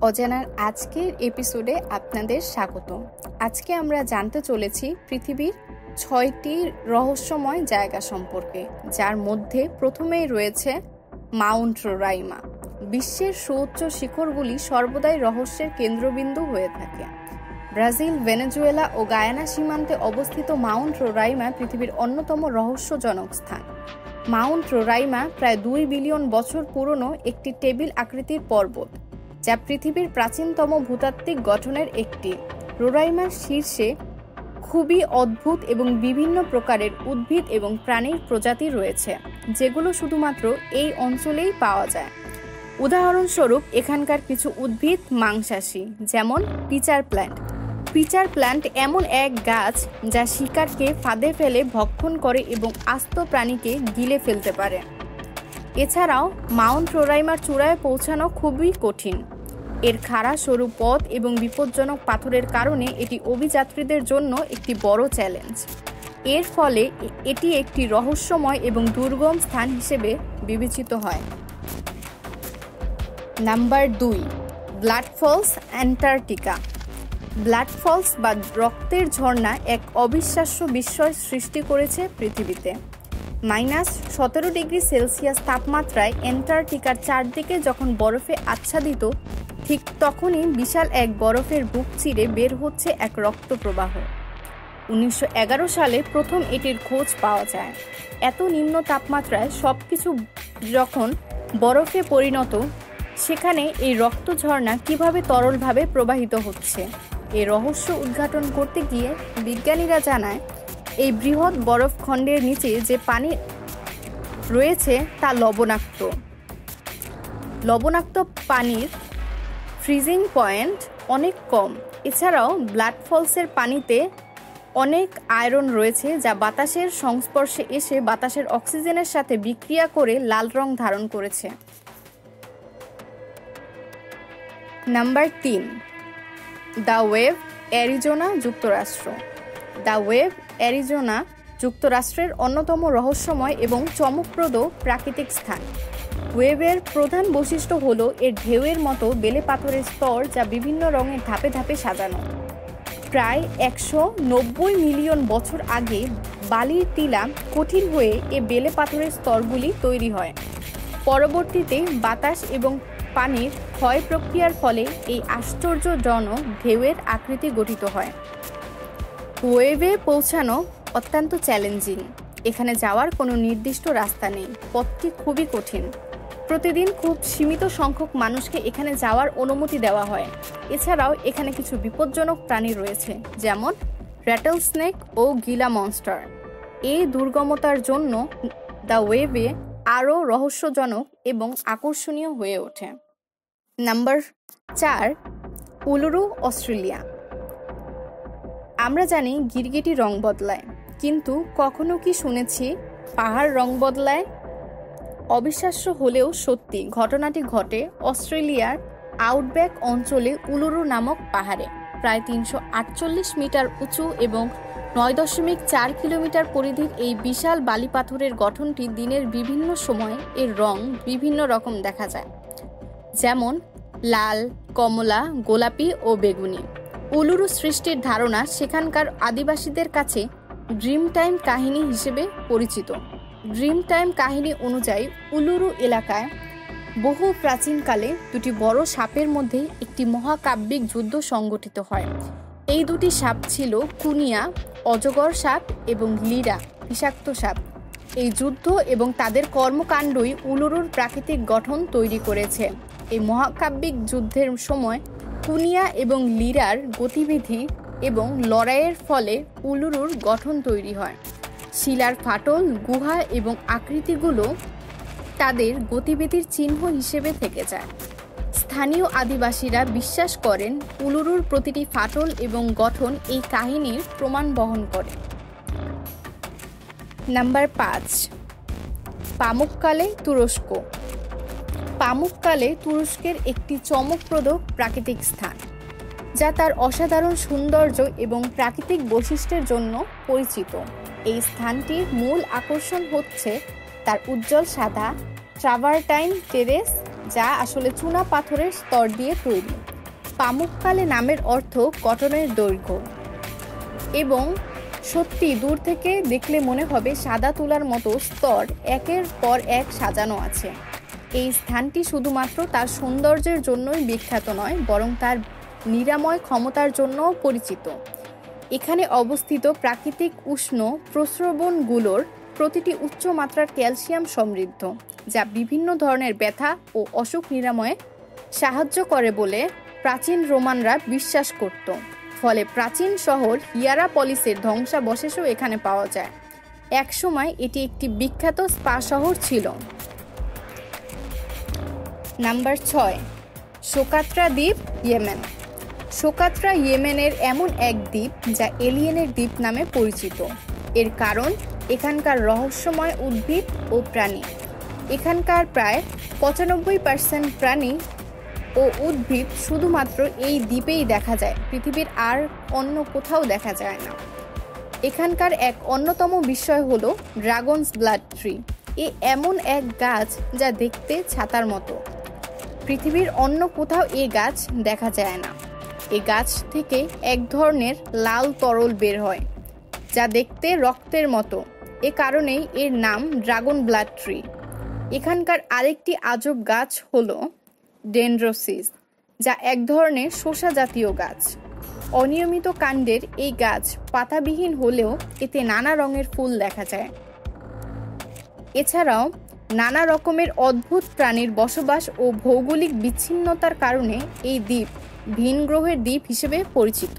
অজানার আজকের এপিসোডে আপনাদের স্বাগত। আজকে আমরা জানতে চলেছি পৃথিবীর ৬টি রহস্যময় জায়গা সম্পর্কে, যার মধ্যে প্রথমেই রয়েছে মাউন্ট রোরাইমা। বিশ্বের সুউচ্চ শিখরগুলি সর্বদাই রহস্যের কেন্দ্রবিন্দু হয়ে থাকে। ব্রাজিল, ভেনেজুয়েলা ও গায়ানা সীমান্তে অবস্থিত মাউন্ট রোরাইমা পৃথিবীর অন্যতম রহস্যজনক স্থান। মাউন্ট রোরাইমা প্রায় ২ বিলিয়ন বছর পুরনো একটি টেবিল আকৃতির পর্বত, যা পৃথিবীর প্রাচীনতম ভূতাত্ত্বিক গঠনের একটি। রোরাইমার শীর্ষে খুবই অদ্ভুত এবং বিভিন্ন প্রকারের উদ্ভিদ এবং প্রাণীর প্রজাতি রয়েছে, যেগুলো শুধুমাত্র এই অঞ্চলেই পাওয়া যায়। উদাহরণস্বরূপ, এখানকার কিছু উদ্ভিদ মাংসাশী, যেমন পিচার প্ল্যান্ট। পিচার প্ল্যান্ট এমন এক গাছ যা শিকারকে ফাঁদে ফেলে ভক্ষণ করে এবং আস্ত প্রাণীকে গিলে ফেলতে পারে। এছাড়াও মাউন্ট রোরাইমার চূড়ায় পৌঁছানো খুবই কঠিন। এর খাড়া সরু পথ এবং বিপজ্জনক পাথরের কারণে এটি অভিযাত্রীদের জন্য একটি বড় চ্যালেঞ্জ। এর ফলে এটি একটি রহস্যময় এবং দুর্গম স্থান হিসেবে বিবেচিত হয়। Number ২, blood falls, Antarctica. Blood falls বা রক্তের ঝর্ণা এক অবিশ্বাস্য বিস্ময় সৃষ্টি করেছে পৃথিবীতে। -17°C তাপমাত্রায় অ্যান্টার্কটিকার চারদিকে যখন বরফে আচ্ছাদিত, ঠিক তখনই বিশাল এক বরফের বুক চিরে বের হচ্ছে এক রক্তপ্রবাহ। 1911 সালে প্রথম এটির খোঁজ পাওয়া যায়। এত নিম্ন তাপমাত্রায় সবকিছু যখন বরফে পরিণত, সেখানে এই রক্ত ঝর্ণা কিভাবে তরলভাবে প্রবাহিত হচ্ছে, এই রহস্য উদ্ঘাটন করতে গিয়ে বিজ্ঞানীরা জানায়, এই বৃহৎ বরফখণ্ডের নিচে যে পানি রয়েছে তা লবণাক্ত। লবণাক্ত পানির ফ্রিজিং পয়েন্ট অনেক কম। এছাড়াও ব্লাড ফলসের পানিতে অনেক আয়রন রয়েছে, যা বাতাসের সংস্পর্শে এসে বাতাসের অক্সিজেনের সাথে বিক্রিয়া করে লাল রং ধারণ করেছে। নাম্বার ৩, দ্য ওয়েভ, অ্যারিজোনা, যুক্তরাষ্ট্র। দ্য ওয়েভ, অ্যারিজোনা যুক্তরাষ্ট্রের অন্যতম রহস্যময় এবং চমকপ্রদ প্রাকৃতিক স্থান। ওয়েভের প্রধান বৈশিষ্ট্য হল এর ঢেউয়ের মতো বেলে পাথরের স্তর, যা বিভিন্ন রঙের ধাপে ধাপে সাজানো। প্রায় ১৯০ মিলিয়ন বছর আগে বালির টিলা কঠিন হয়ে এ বেলে পাথরের স্তরগুলি তৈরি হয়। পরবর্তীতে বাতাস এবং পানির ক্ষয় প্রক্রিয়ার ফলে এই আশ্চর্যজনক ঢেউয়ের আকৃতি গঠিত হয়। ওয়েভে পৌঁছানো অত্যন্ত চ্যালেঞ্জিং। এখানে যাওয়ার কোনো নির্দিষ্ট রাস্তা নেই, পথটি খুবই কঠিন। প্রতিদিন খুব সীমিত সংখ্যক মানুষকে এখানে যাওয়ার অনুমতি দেওয়া হয়। এছাড়াও এখানে কিছু বিপজ্জনক প্রাণী রয়েছে, যেমন র্যাটল স্নেক ও গিলা মনস্টার। এই দুর্গমতার জন্য দ্য ওয়েভে আরও রহস্যজনক এবং আকর্ষণীয় হয়ে ওঠে। Number ৪, Uluru, Australia. আমরা জানি গিরগিটি রং বদলায়, কিন্তু কখনো কি শুনেছি পাহাড় রং বদলায়? অবিশ্বাস্য হলেও সত্যি, ঘটনাটি ঘটে অস্ট্রেলিয়ার আউটব্যাক অঞ্চলে উলুরু নামক পাহাড়ে। প্রায় ৩৪৮ মিটার উঁচু এবং ৯.৪ কিলোমিটার পরিধির এই বিশাল বালি পাথরের গঠনটি দিনের বিভিন্ন সময়ে এর রং বিভিন্ন রকম দেখা যায়, যেমন লাল, কমলা, গোলাপি ও বেগুনি। উলুরু সৃষ্টির ধারণা সেখানকার আদিবাসীদের কাছে ড্রিম টাইম কাহিনী হিসেবে পরিচিত। ড্রিম টাইম কাহিনী অনুযায়ী উলুরু এলাকায় বহু প্রাচীনকালে দুটি বড় সাপের মধ্যে একটি মহাকাব্যিক যুদ্ধ সংঘটিত হয়। এই দুটি সাপ ছিল কুনিয়া, অজগর সাপ, এবং লিরা, বিষাক্ত সাপ। এই যুদ্ধ এবং তাদের কর্মকাণ্ডই উলুরুর প্রাকৃতিক গঠন তৈরি করেছে। এই মহাকাব্যিক যুদ্ধের সময় কুনিয়া এবং লিরার গতিবিধি এবং লড়াইয়ের ফলে উলুরুর গঠন তৈরি হয়। শিলার ফাটল, গুহা এবং আকৃতিগুলো তাদের গতিবিধির চিহ্ন হিসেবে থেকে যায়। স্থানীয় আদিবাসীরা বিশ্বাস করেন উলুরুর প্রতিটি ফাটল এবং গঠন এই কাহিনীর প্রমাণ বহন করে। নাম্বার ৫, পামুক্কালে, তুরস্ক। পামুক্কালে তুরস্কের একটি চমকপ্রদ প্রাকৃতিক স্থান, যা তার অসাধারণ সৌন্দর্য এবং প্রাকৃতিক বৈশিষ্ট্যের জন্য পরিচিত। এই স্থানটির মূল আকর্ষণ হচ্ছে তার উজ্জ্বল সাদা ট্রাভারটাইন টেরেস, যা আসলে চুনা পাথরের স্তর দিয়ে তৈরি। পামুককালে নামের অর্থ কটনের দৈর্ঘ্য, এবং সত্যি দূর থেকে দেখলে মনে হবে সাদা তুলার মতো স্তর একের পর এক সাজানো আছে। এই স্থানটি শুধুমাত্র তার সৌন্দর্যের জন্যই বিখ্যাত নয়, বরং তার নিরাময় ক্ষমতার জন্যও পরিচিত। এখানে অবস্থিত প্রাকৃতিক উষ্ণ প্রস্রবণগুলোর প্রতিটি উচ্চ মাত্রার ক্যালসিয়াম সমৃদ্ধ, যা বিভিন্ন ধরনের ব্যথা ও অসুখ নিরাময়ে সাহায্য করে বলে প্রাচীন রোমানরা বিশ্বাস করত। ফলে প্রাচীন শহর হিয়ারাপলিসের ধ্বংসাবশেষও এখানে পাওয়া যায়। একসময় এটি একটি বিখ্যাত স্পা শহর ছিল। নাম্বার 6, সোকাত্রা দ্বীপ, ইয়েমেন। সোকাত্রা ইয়েমেনের এমন এক দ্বীপ যা এলিয়েনের দ্বীপ নামে পরিচিত। এর কারণ এখানকার রহস্যময় উদ্ভিদ ও প্রাণী। এখানকার প্রায় 95% প্রাণী ও উদ্ভিদ শুধুমাত্র এই দ্বীপেই দেখা যায়, পৃথিবীর আর অন্য কোথাও দেখা যায় না। এখানকার এক অন্যতম বিষয় হলো ড্রাগনস ব্লাড ট্রি। এমন এক গাছ যা দেখতে ছাতার মতো। পৃথিবীর অন্য কোথাও এই গাছ দেখা যায় না। এই গাছ থেকে এক ধরনের লাল তরল বের হয়, যা দেখতে রক্তের মতো। এ কারণেই এর নাম ড্রাগন ব্লাড ট্রি। এখানকার আরেকটি আজব গাছ হলো ডেনড্রোসিস, যা এক ধরনের শসা জাতীয় গাছ। অনিয়মিত কাণ্ডের এই গাছ পাতাবিহীন হলেও এতে নানা রঙের ফুল দেখা যায়। এছাড়াও নানা রকমের অদ্ভুত প্রাণীর বসবাস ও ভৌগোলিক বিচ্ছিন্নতার কারণে এই দ্বীপ ভিন গ্রহের দ্বীপ হিসেবে পরিচিত।